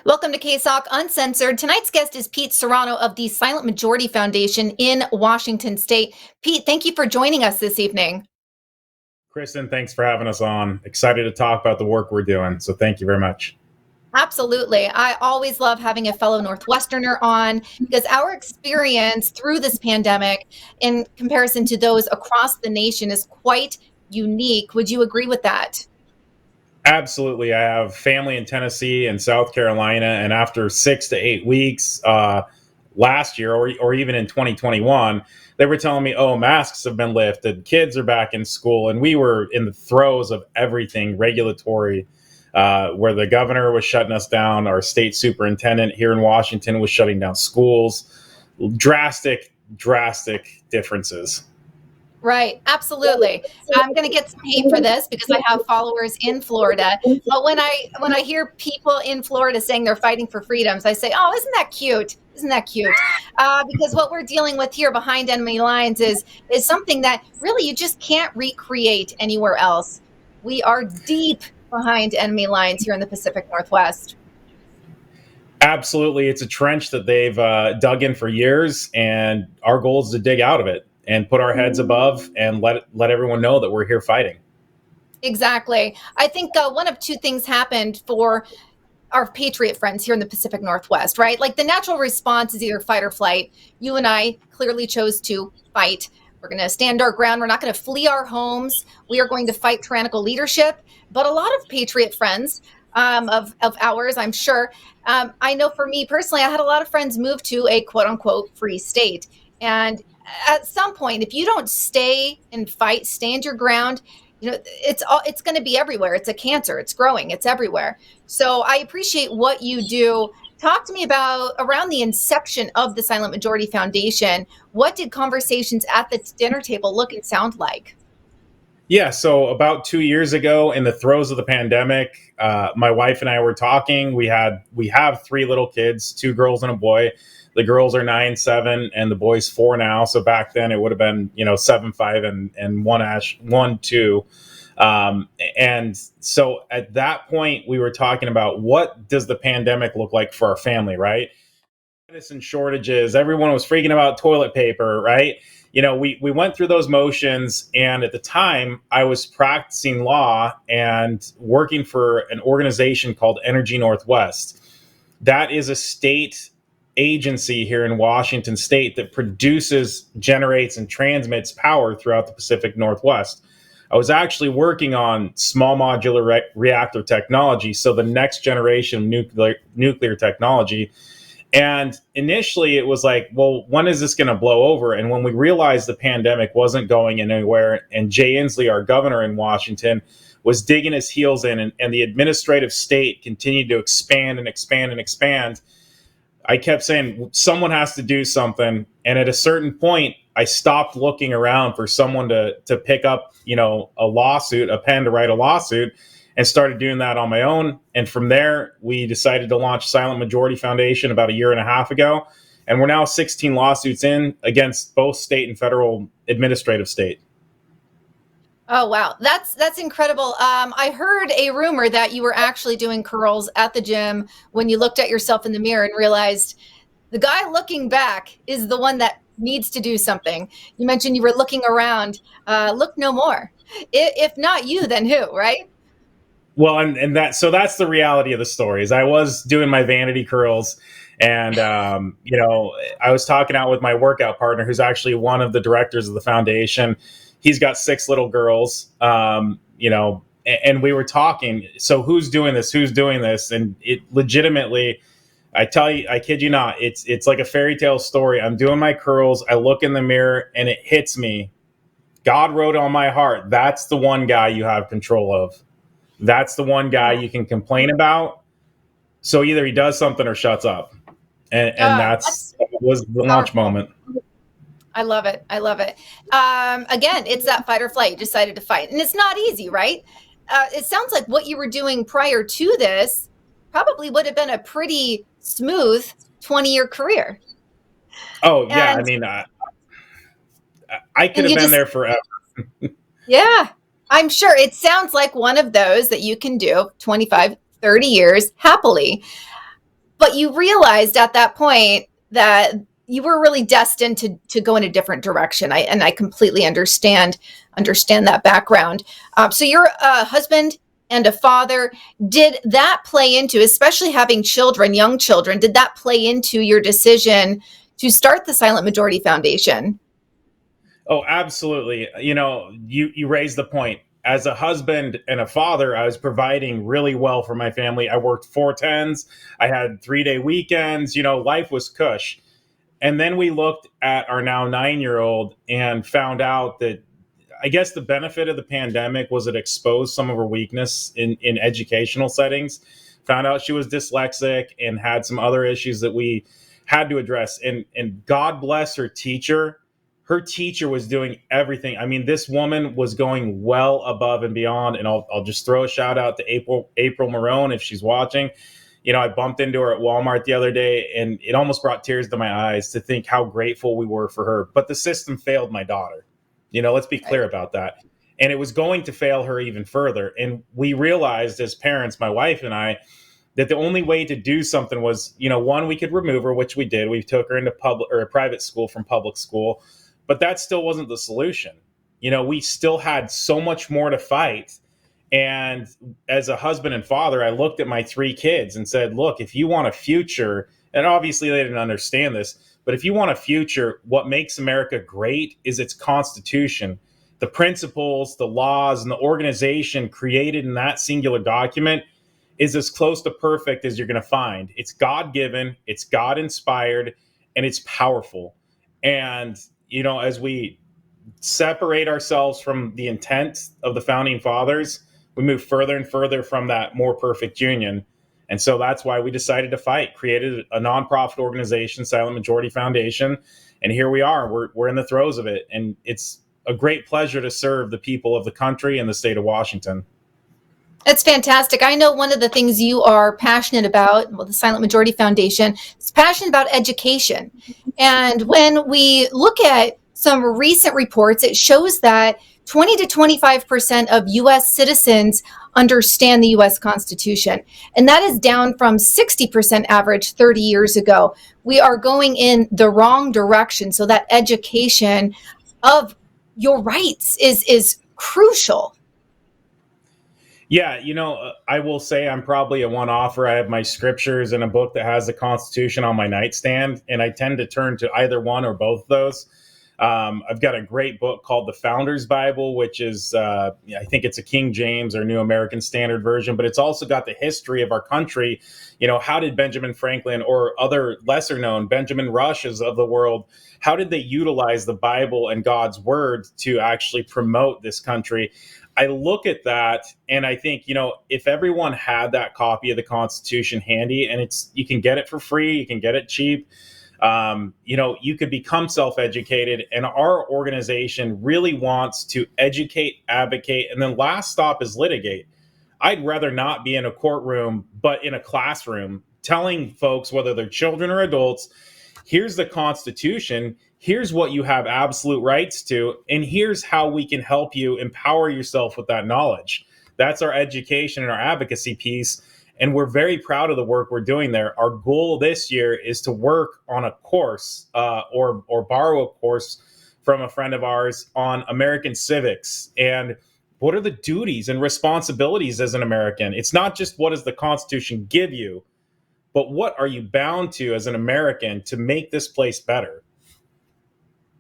Welcome to KSOC Uncensored. Tonight's guest is Pete Serrano of the Silent Majority Foundation in Washington State. Pete, thank you for joining us this evening. Kristin, thanks for having us on. Excited to talk about the work we're doing. So thank you very much. Absolutely. I always love having a fellow Northwesterner on because our experience through this pandemic in comparison to those across the nation is quite unique. Would you agree with that? Absolutely. I have family in Tennessee and South Carolina. And after 6 to 8 weeks last year, or even in 2021, they were telling me, oh, masks have been lifted. Kids are back in school. And we were in the throes of everything regulatory, where the governor was shutting us down. Our state superintendent here in Washington was shutting down schools. Drastic differences. Right, absolutely. I'm going to get some hate for this because I have followers in Florida. But when I hear people in Florida saying they're fighting for freedoms, I say, "Oh, isn't that cute? Isn't that cute?" Because what we're dealing with here behind enemy lines is something that really you just can't recreate anywhere else. We are deep behind enemy lines here in the Pacific Northwest. Absolutely. It's a trench that they've dug in for years, and our goal is to dig out of it and put our heads above and let everyone know that we're here fighting. Exactly. I think one of two things happened for our patriot friends here in the Pacific Northwest, right? Like the natural response is either fight or flight. You and I clearly chose to fight. We're going to stand our ground. We're not going to flee our homes. We are going to fight tyrannical leadership. But a lot of patriot friends of ours, I'm sure, I know for me personally, I had a lot of friends move to a quote unquote free state. And at some point, if you don't stay and fight, stand your ground, it's going to be everywhere. It's a cancer. It's growing. It's everywhere. So I appreciate what you do. Talk to me about around the inception of the Silent Majority Foundation. What did conversations at the dinner table look and sound like? Yeah, so about 2 years ago, in the throes of the pandemic, my wife and I were talking. We have three little kids, two girls and a boy. The girls are 9, 7, and the boy's 4 now. So back then it would have been 7, 5, and 1, 2. And so at that point, we were talking about what does the pandemic look like for our family, right? Medicine shortages. Everyone was freaking about toilet paper, right? We went through those motions. And at the time, I was practicing law and working for an organization called Energy Northwest. That is a state agency here in Washington State that produces, generates, and transmits power throughout the Pacific Northwest. I was actually working on small modular reactor technology, so the next generation of nuclear technology. And initially it was like, well, when is this going to blow over? And when we realized the pandemic wasn't going anywhere, and Jay Inslee, our governor in Washington, was digging his heels in, and the administrative state continued to expand and expand and expand, I kept saying, someone has to do something. And at a certain point, I stopped looking around for someone to pick up, a pen to write a lawsuit, and started doing that on my own. And from there, we decided to launch Silent Majority Foundation about a year and a half ago. And we're now 16 lawsuits in against both state and federal administrative state. Oh, wow. That's incredible. I heard a rumor that you were actually doing curls at the gym when you looked at yourself in the mirror and realized the guy looking back is the one that needs to do something. You mentioned you were looking around. Look no more. If not you, then who, right? Well, and that's the reality of the story. Is I was doing my vanity curls, and I was talking out with my workout partner, who's actually one of the directors of the foundation. He's got 6 little girls, and we were talking. So who's doing this? Who's doing this? And it legitimately, I tell you, I kid you not, it's like a fairy tale story. I'm doing my curls. I look in the mirror, and it hits me. God wrote on my heart, that's the one guy you have control of. That's the one guy you can complain about. So either he does something or shuts up. And that was the launch moment. I love it. I love it. Again, it's that fight or flight. You decided to fight. And it's not easy, right? It sounds like what you were doing prior to this probably would have been a pretty smooth 20-year career. Oh, yeah. I mean, I could have been there forever. Yeah. I'm sure it sounds like one of those that you can do 25, 30 years happily. But you realized at that point that you were really destined to go in a different direction. I completely understand that background. So you're a husband and a father. Did that play into, especially having children, young children, did that play into your decision to start the Silent Majority Foundation? Oh, absolutely. You raised the point. As a husband and a father, I was providing really well for my family. I worked 4 10s. I had 3 day weekends. Life was cush. And then we looked at our now 9 year old and found out that I guess the benefit of the pandemic was it exposed some of her weakness in educational settings. Found out she was dyslexic and had some other issues that we had to address. And God bless her teacher. Her teacher was doing everything. I mean, this woman was going well above and beyond. And I'll just throw a shout out to April Marone if she's watching. I bumped into her at Walmart the other day, and it almost brought tears to my eyes to think how grateful we were for her. But the system failed my daughter. Let's be clear about that. And it was going to fail her even further. And we realized as parents, my wife and I, that the only way to do something was, one, we could remove her, which we did. We took her into public or a private school from public school, but that still wasn't the solution. We still had so much more to fight. And as a husband and father, I looked at my 3 kids and said, look, if you want a future, and obviously they didn't understand this, but if you want a future, what makes America great is its Constitution. The principles, the laws, and the organization created in that singular document is as close to perfect as you're going to find. It's God given, it's God inspired, and it's powerful. And, as we separate ourselves from the intent of the founding fathers, we move further and further from that more perfect union. And so that's why we decided to fight, created a nonprofit organization, Silent Majority Foundation. And here we are. We're in the throes of it. And it's a great pleasure to serve the people of the country and the state of Washington. It's fantastic. I know one of the things you are passionate about, well, the Silent Majority Foundation is passionate about education. And when we look at some recent reports, it shows that 20 to 25% of U.S. citizens understand the U.S. Constitution. And that is down from 60% average 30 years ago. We are going in the wrong direction. So that education of your rights is crucial. Yeah, I will say I'm probably a one-offer. I have my scriptures in a book that has the Constitution on my nightstand, and I tend to turn to either one or both of those. I've got a great book called The Founder's Bible, which is, I think it's a King James or New American Standard Version, but it's also got the history of our country. How did Benjamin Franklin or other lesser known Benjamin Rushes of the world, how did they utilize the Bible and God's word to actually promote this country? I look at that and I think, if everyone had that copy of the Constitution handy, and you can get it for free, you can get it cheap, you could become self-educated. And our organization really wants to educate, advocate, and then last stop is litigate. I'd rather not be in a courtroom, but in a classroom telling folks, whether they're children or adults, here's the Constitution, here's what you have absolute rights to, and here's how we can help you empower yourself with that knowledge. That's our education and our advocacy piece. And we're very proud of the work we're doing there. Our goal this year is to work on a course or borrow a course from a friend of ours on American civics and what are the duties and responsibilities as an American. It's not just what does the Constitution give you, but what are you bound to as an American to make this place better?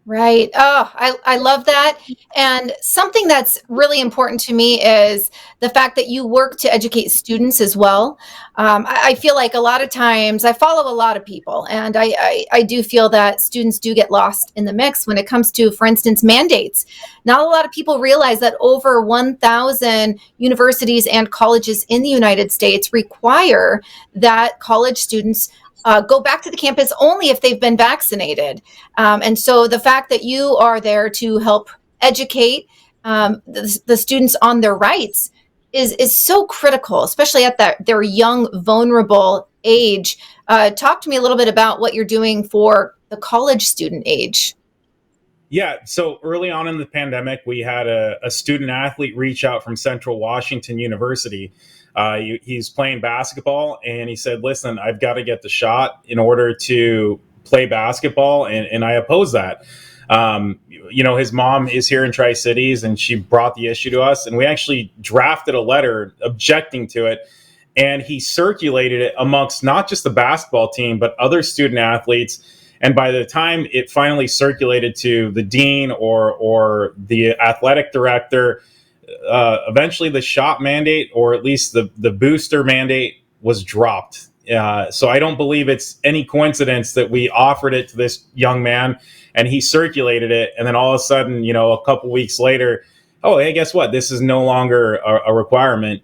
Right. Oh, I love that. And something that's really important to me is the fact that you work to educate students as well. I feel like a lot of times I follow a lot of people, and I do feel that students do get lost in the mix when it comes to, for instance, mandates. Not a lot of people realize that over 1,000 universities and colleges in the United States require that college students go back to the campus only if they've been vaccinated. And so the fact that you are there to help educate the students on their rights is so critical, especially at their young, vulnerable age. Talk to me a little bit about what you're doing for the college student age. Yeah, so early on in the pandemic, we had a student athlete reach out from Central Washington University. He's playing basketball, and he said, "Listen, I've got to get the shot in order to play basketball," and I oppose that. His mom is here in Tri Cities, and she brought the issue to us, and we actually drafted a letter objecting to it. And he circulated it amongst not just the basketball team, but other student athletes. And by the time it finally circulated to the dean or the athletic director, eventually the shot mandate, or at least the booster mandate, was dropped. So I don't believe it's any coincidence that we offered it to this young man and he circulated it. And then all of a sudden, a couple weeks later, oh, hey, guess what? This is no longer a requirement.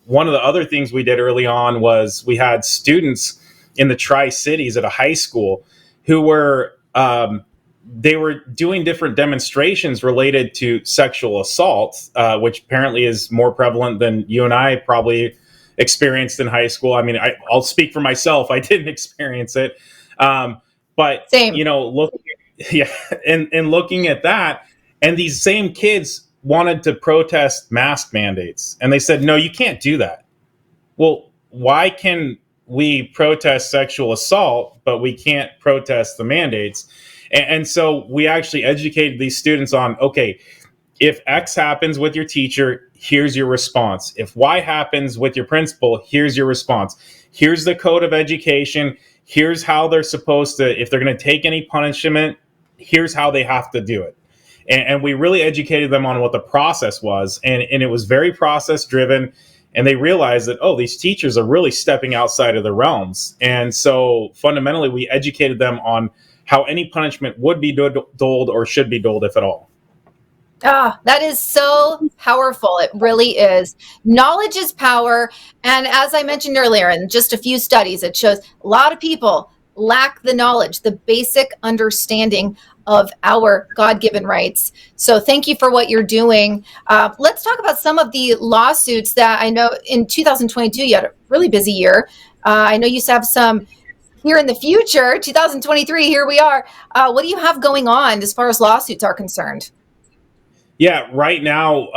One of the other things we did early on was we had students in the Tri-Cities at a high school who were they were doing different demonstrations related to sexual assault, which apparently is more prevalent than you and I probably experienced in high school. I mean, I'll speak for myself. I didn't experience it, but Same. yeah, and looking at that, and these same kids wanted to protest mask mandates, and they said, "No, you can't do that." Well, why can we protest sexual assault, but we can't protest the mandates? And so we actually educated these students on, okay, if X happens with your teacher, here's your response. If Y happens with your principal, here's your response. Here's the code of education. Here's how they're supposed to, if they're going to take any punishment, here's how they have to do it. And we really educated them on what the process was. And it was very process driven. And they realized that, oh, these teachers are really stepping outside of their realms. And so fundamentally, we educated them on how any punishment would be doled or should be doled, if at all. Ah, that is so powerful. It really is. Knowledge is power. And as I mentioned earlier, in just a few studies, it shows a lot of people lack the knowledge, the basic understanding of our God-given rights. So thank you for what you're doing. Let's talk about some of the lawsuits that I know in 2022, you had a really busy year. I know you have some here in the future, 2023, here we are. What do you have going on as far as lawsuits are concerned? Yeah, right now,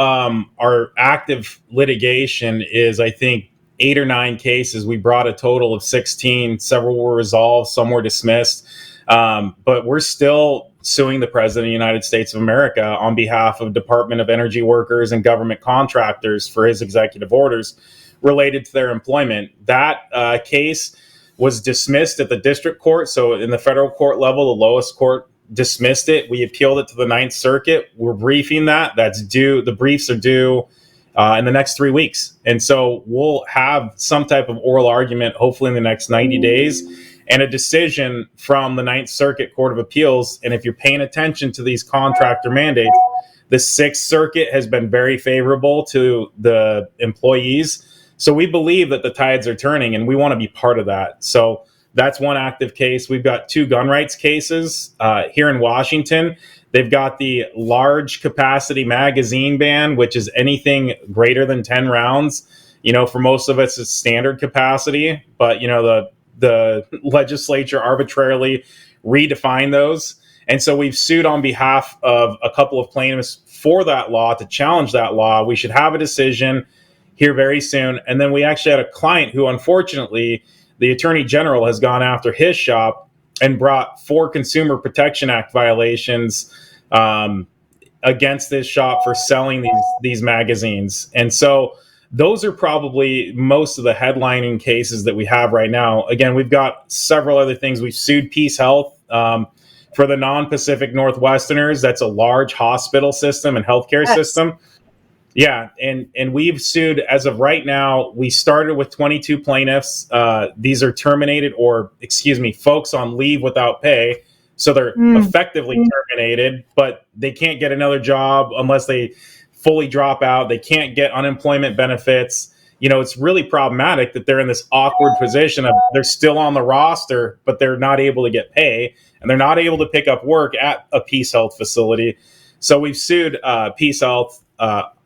our active litigation is, I think, 8 or 9 cases. We brought a total of 16. Several were resolved, some were dismissed. But we're still suing the President of the United States of America on behalf of Department of Energy workers and government contractors for his executive orders related to their employment. That case was dismissed at the district court. So in the federal court level, the lowest court dismissed it. We appealed it to the Ninth Circuit. We're briefing that. That's due. The briefs are due in the next 3 weeks. And so we'll have some type of oral argument, hopefully in the next 90 days, and a decision from the Ninth Circuit Court of Appeals. And if you're paying attention to these contractor mandates, the Sixth Circuit has been very favorable to the employees. So we believe that the tides are turning, and we want to be part of that. So that's one active case. We've got 2 gun rights cases here in Washington. They've got the large capacity magazine ban, which is anything greater than 10 rounds. For most of us, it's standard capacity, but the legislature arbitrarily redefined those. And so we've sued on behalf of a couple of plaintiffs for that law to challenge that law. We should have a decision here very soon. And then we actually had a client who, unfortunately, the Attorney General has gone after his shop and brought 4 Consumer Protection Act violations against this shop for selling these magazines. And so those are probably most of the headlining cases that we have right now. Again, we've got several other things. We've sued Peace Health for the non-Pacific Northwesterners. That's a large hospital system and healthcare system. Yeah, and we've sued, as of right now, we started with 22 plaintiffs. These are terminated, or folks on leave without pay. So they're effectively terminated, but they can't get another job unless they fully drop out. They can't get unemployment benefits. It's really problematic that they're in this awkward position of they're still on the roster, but they're not able to get pay, and they're not able to pick up work at a Peace Health facility. So we've sued Peace Health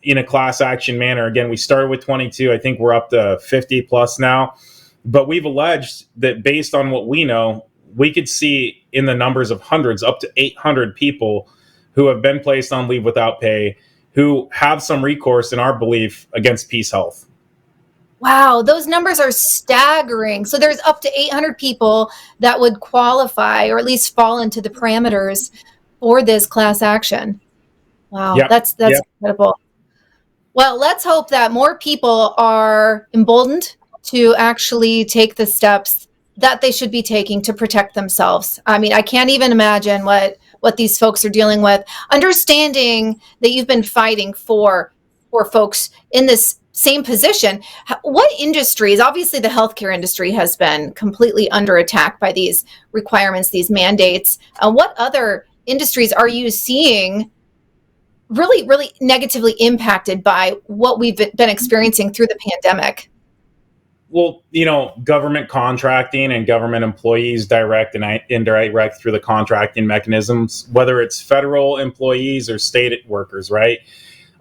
in a class action manner. Again, we started with 22. I think we're up to 50 plus now. But we've alleged that based on what we know, we could see in the numbers of hundreds, up to 800 people who have been placed on leave without pay, who have some recourse, in our belief, against Peace Health. Wow, those numbers are staggering. So there's up to 800 people that would qualify or at least fall into the parameters for this class action. Wow, Yep. that's Yep. incredible. Well, let's hope that more people are emboldened to actually take the steps that they should be taking to protect themselves. I mean, I can't even imagine what these folks are dealing with. Understanding that you've been fighting for folks in this same position. What industries, obviously the healthcare industry has been completely under attack by these requirements, these mandates. What other industries are you seeing really, really negatively impacted by what we've been experiencing through the pandemic? Well, government contracting and government employees, direct and indirect through the contracting mechanisms, whether it's federal employees or state workers, right?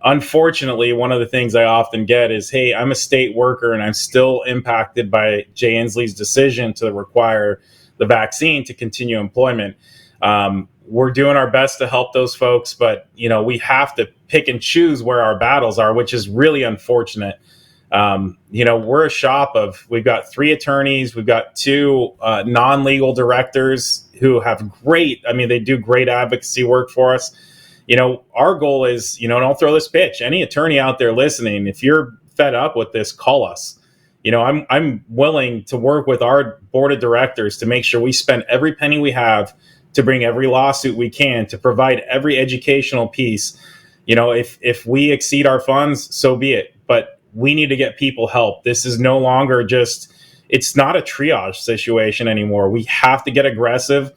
Unfortunately, one of the things I often get is, hey, I'm a state worker and I'm still impacted by Jay Inslee's decision to require the vaccine to continue employment. We're doing our best to help those folks, but we have to pick and choose where our battles are, which is really unfortunate. We're a shop of, we've got 3 attorneys, we've got 2 non-legal directors who have they do great advocacy work for us. Our goal is, and I'll throw this pitch, any attorney out there listening, if you're fed up with this, call us. I'm willing to work with our board of directors to make sure we spend every penny we have to bring every lawsuit we can, to provide every educational piece. If we exceed our funds, so be it. But we need to get people help. This is no longer it's not a triage situation anymore. We have to get aggressive.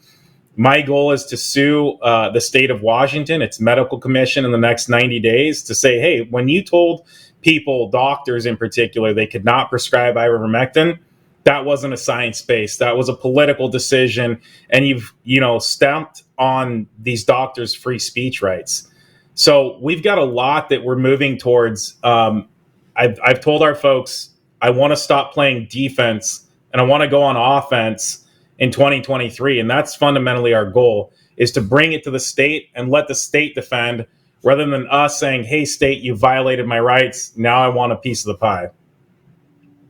My goal is to sue the state of Washington, its medical commission, in the next 90 days to say, hey, when you told people, doctors in particular, they could not prescribe ivermectin, that wasn't a science-based, that was a political decision, and you've stamped on these doctors' free speech rights. So we've got a lot that we're moving towards. I've told our folks, I want to stop playing defense and I want to go on offense in 2023. And that's fundamentally our goal, is to bring it to the state and let the state defend, rather than us saying, hey, state, you violated my rights. Now I want a piece of the pie.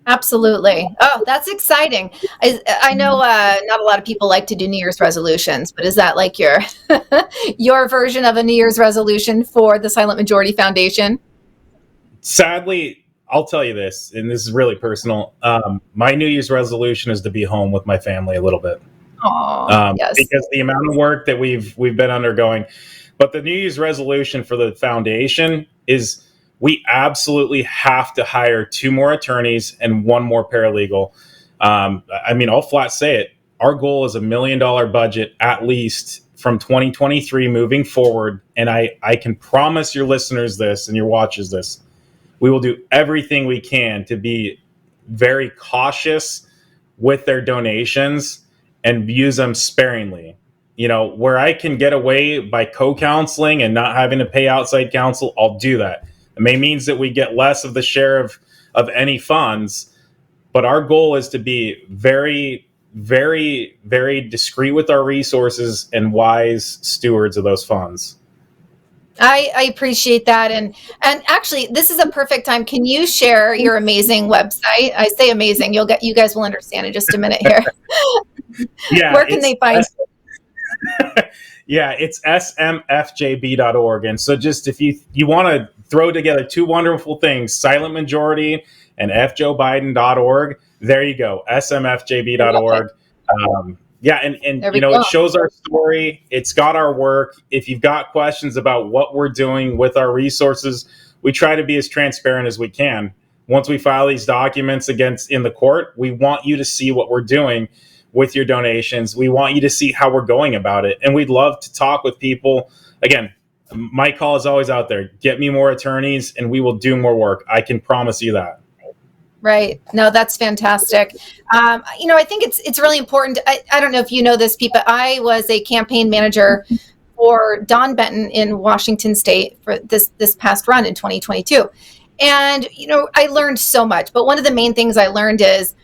Absolutely. Oh, that's exciting. I know not a lot of people like to do New Year's resolutions, but is that like your your version of a New Year's resolution for the Silent Majority Foundation? Sadly, I'll tell you this, and this is really personal. My New Year's resolution is to be home with my family a little bit. Yes. Because the amount of work that we've been undergoing. But the New Year's resolution for the foundation is, we absolutely have to hire 2 more attorneys and 1 more paralegal. I'll flat say it. Our goal is $1 million budget at least from 2023 moving forward. And I can promise your listeners this and your watchers this. We will do everything we can to be very cautious with their donations and use them sparingly. Where I can get away by co-counseling and not having to pay outside counsel, I'll do that. It may means that we get less of the share of any funds, but our goal is to be very, very, very discreet with our resources and wise stewards of those funds. I appreciate that. And actually, this is a perfect time. Can you share your amazing website? I say amazing. You guys will understand in just a minute here. Yeah. Where can they find you? Yeah, it's smfjb.org. And so just if you want to throw together 2 wonderful things, Silent Majority and fjoebiden.org, there you go, smfjb.org. And it shows our story. It's got our work. If you've got questions about what we're doing with our resources, we try to be as transparent as we can. Once we file these documents in the court, we want you to see what we're doing with your donations. We want you to see how we're going about it. And we'd love to talk with people. Again, my call is always out there. Get me more attorneys and we will do more work. I can promise you that. Right. No, that's fantastic. I think it's really important. I don't know if you know this, Pete, but I was a campaign manager for Don Benton in Washington State for this past run in 2022. And, I learned so much. But one of the main things I learned is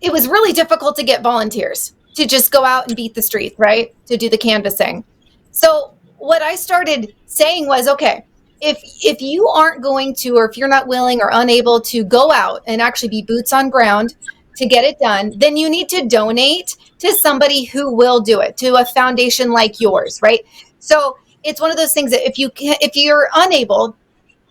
it was really difficult to get volunteers to just go out and beat the streets, right? To do the canvassing. So what I started saying was, okay, if you aren't going to, or if you're not willing or unable to go out and actually be boots on ground to get it done, then you need to donate to somebody who will do it, to a foundation like yours, right? So it's one of those things that if you're unable,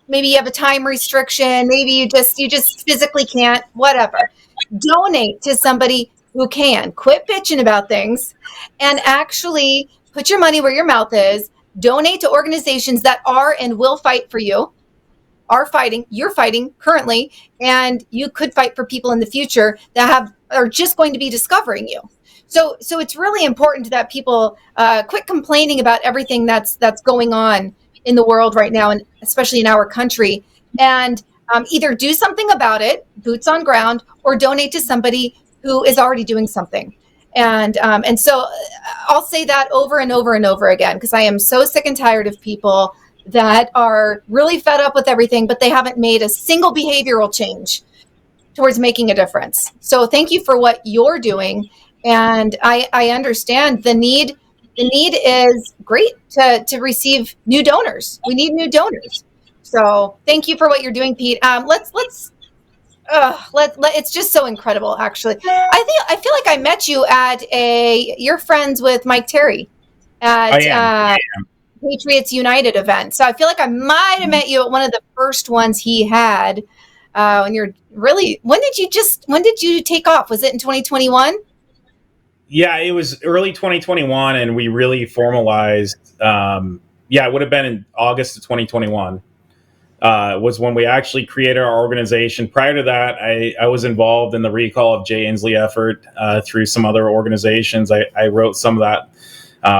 maybe you have a time restriction, maybe you just physically can't, whatever, donate to somebody who can. Quit bitching about things and actually put your money where your mouth is. Donate to organizations that are and will fight for you, are fighting, you're fighting currently, and you could fight for people in the future that are just going to be discovering you. So it's really important that people quit complaining about everything that's going on in the world right now, and especially in our country, and either do something about it, boots on ground, or donate to somebody who is already doing something. And so I'll say that over and over and over again, because I am so sick and tired of people that are really fed up with everything, but they haven't made a single behavioral change towards making a difference. So thank you for what you're doing. And I understand the need. The need is great to receive new donors. We need new donors. So thank you for what you're doing, Pete. It's just so incredible, actually. I feel like I met you at you're friends with Mike Terry I at am. Patriots United event. So I feel like I might have met you at one of the first ones he had. When did you take off? Was it in 2021? Yeah, it was early 2021, and we really formalized. Yeah, it would have been in August of 2021. Was when we actually created our organization. Prior to that, I was involved in the recall of Jay Inslee effort through some other organizations. I wrote some of that,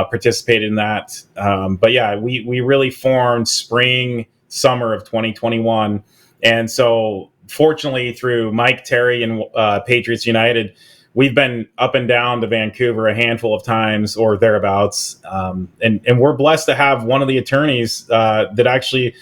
participated in that. But yeah, we really formed spring, summer of 2021. And so fortunately through Mike Terry and Patriots United, we've been up and down to Vancouver a handful of times or thereabouts. And we're blessed to have one of the attorneys that actually,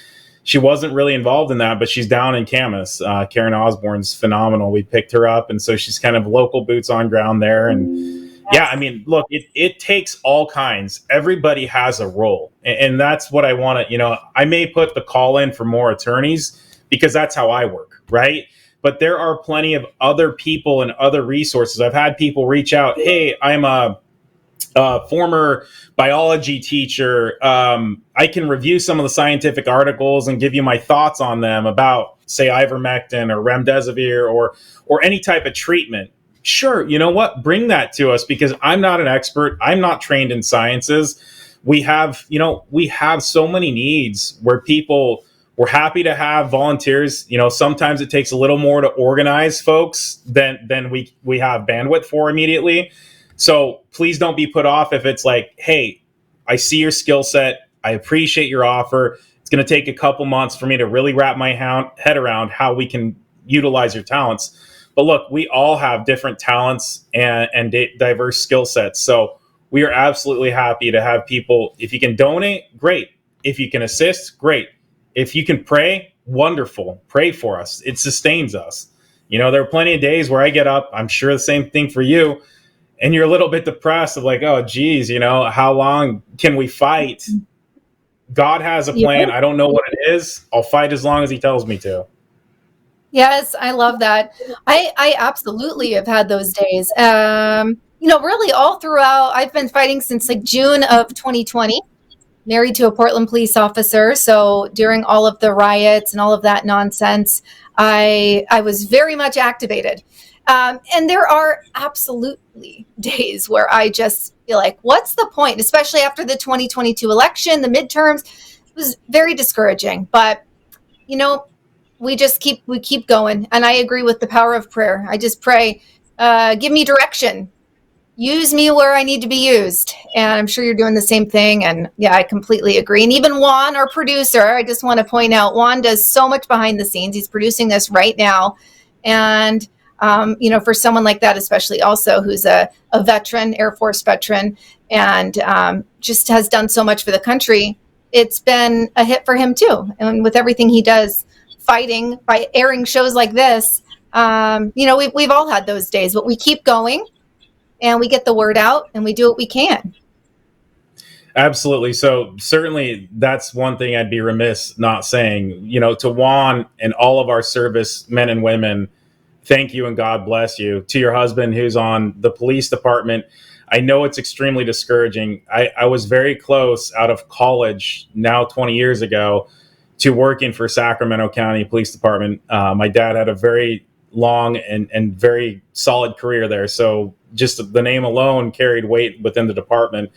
she wasn't really involved in that, but she's down in Camas. Karen Osborne's phenomenal. We picked her up, and so she's kind of local boots on ground there. And yeah, I mean, look, it takes all kinds. Everybody has a role, and that's what I want to. I may put the call in for more attorneys because that's how I work, right? But there are plenty of other people and other resources. I've had people reach out. Hey, I'm a former biology teacher. I can review some of the scientific articles and give you my thoughts on them about, say, ivermectin or remdesivir or any type of treatment. Sure, you know what? Bring that to us because I'm not an expert. I'm not trained in sciences. We have so many needs where we're happy to have volunteers. Sometimes it takes a little more to organize folks than we have bandwidth for immediately. So please don't be put off if it's like, hey, I see your skill set. I appreciate your offer. It's going to take a couple months for me to really wrap my head around how we can utilize your talents. But look, we all have different talents and diverse skill sets. So we are absolutely happy to have people. If you can donate, great. If you can assist, great. If you can pray, wonderful. Pray for us. It sustains us. There are plenty of days where I get up. I'm sure the same thing for you. And you're a little bit depressed of like, oh, geez, how long can we fight? God has a plan. Yeah. I don't know what it is. I'll fight as long as he tells me to. Yes, I love that. I absolutely have had those days. Really all throughout, I've been fighting since like June of 2020, married to a Portland police officer. So during all of the riots and all of that nonsense, I was very much activated. And there are absolutely days where I just feel like, what's the point? Especially after the 2022 election, the midterms, it was very discouraging. But, we keep going. And I agree with the power of prayer. I just pray, give me direction. Use me where I need to be used. And I'm sure you're doing the same thing. And yeah, I completely agree. And even Juan, our producer, I just want to point out, Juan does so much behind the scenes. He's producing this right now. And for someone like that, especially also who's a veteran, Air Force veteran, and just has done so much for the country, it's been a hit for him too. And with everything he does, fighting by airing shows like this, we've all had those days, but we keep going and we get the word out and we do what we can. Absolutely. So certainly that's one thing I'd be remiss not saying. To Juan and all of our service men and women, thank you and God bless you. To your husband who's on the police department, I know it's extremely discouraging. I was very close out of college now 20 years ago to working for Sacramento County Police Department. My dad had a very long and very solid career there. So just the name alone carried weight within the department.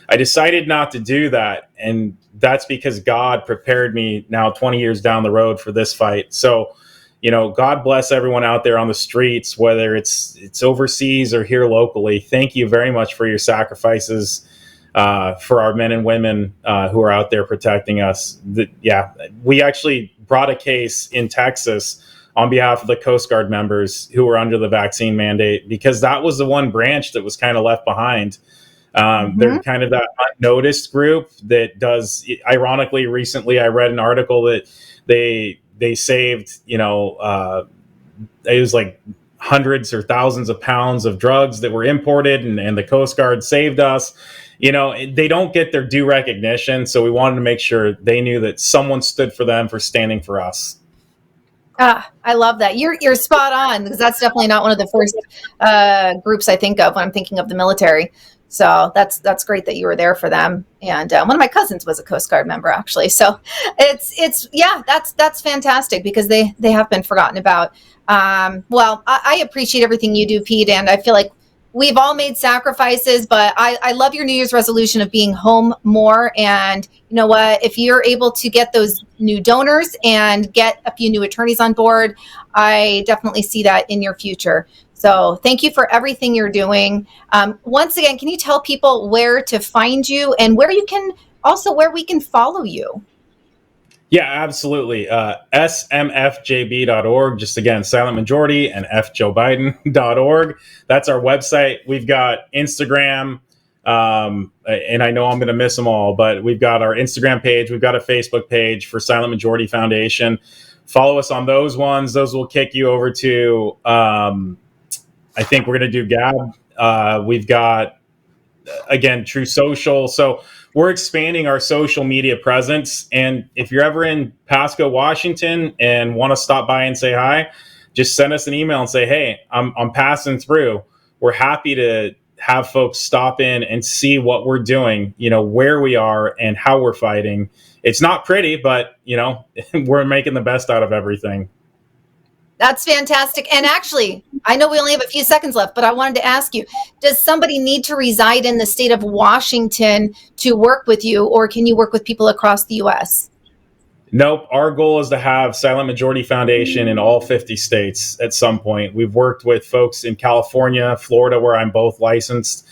I decided not to do that. And that's because God prepared me now 20 years down the road for this fight. So, God bless everyone out there on the streets, whether it's overseas or here locally. Thank you very much for your sacrifices for our men and women who are out there protecting us. We actually brought a case in Texas on behalf of the Coast Guard members who were under the vaccine mandate, because that was the one branch that was kind of left behind. They're kind of that unnoticed group that does. Ironically, recently I read an article that they saved, it was like hundreds or thousands of pounds of drugs that were imported, and the Coast Guard saved us. They don't get their due recognition, so we wanted to make sure they knew that someone stood for them for standing for us. I love that. You're spot on, because that's definitely not one of the first groups I think of when I'm thinking of the military. So that's great that you were there for them. And one of my cousins was a Coast Guard member, actually. So that's fantastic, because they have been forgotten about. Well, I appreciate everything you do, Pete, and I feel like we've all made sacrifices, but I love your New Year's resolution of being home more. And you know what? If you're able to get those new donors and get a few new attorneys on board, I definitely see that in your future. So thank you for everything you're doing. Once again, can you tell people where to find you and where we can follow you? Yeah, absolutely. smfjb.org. Just again, silent majority, and fjoebiden.org. That's our website. We've got Instagram, and I know I'm going to miss them all, but we've got our Instagram page. We've got a Facebook page for Silent Majority Foundation. Follow us on those ones. Those will kick you over to, I think we're going to do Gab. We've got, again, True Social. So we're expanding our social media presence. And if you're ever in Pasco, Washington, and want to stop by and say hi, just send us an email and say, hey, I'm passing through. We're happy to have folks stop in and see what we're doing, where we are and how we're fighting. It's not pretty, but, we're making the best out of everything. That's fantastic. And actually, I know we only have a few seconds left, but I wanted to ask you, does somebody need to reside in the state of Washington to work with you, or can you work with people across the U.S.? Nope. Our goal is to have Silent Majority Foundation in all 50 states at some point. We've worked with folks in California, Florida, where I'm both licensed,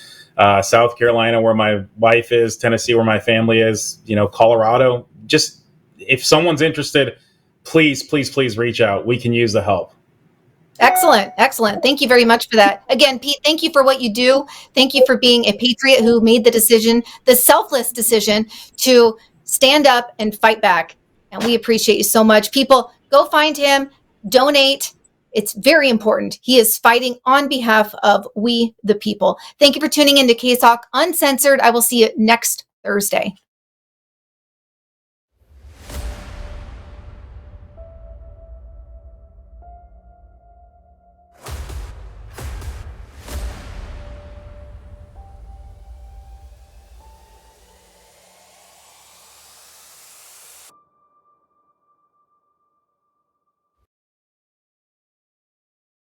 South Carolina, where my wife is, Tennessee, where my family is, Colorado. Just if someone's interested, please reach out. We can use the help. Excellent. Thank you very much for that. Again, Pete, thank you for what you do. Thank you for being a patriot who made the selfless decision to stand up and fight back. And we appreciate you so much. People, go find him, donate. It's very important. He is fighting on behalf of we, the people. Thank you for tuning in to Case Talk Uncensored. I will see you next Thursday.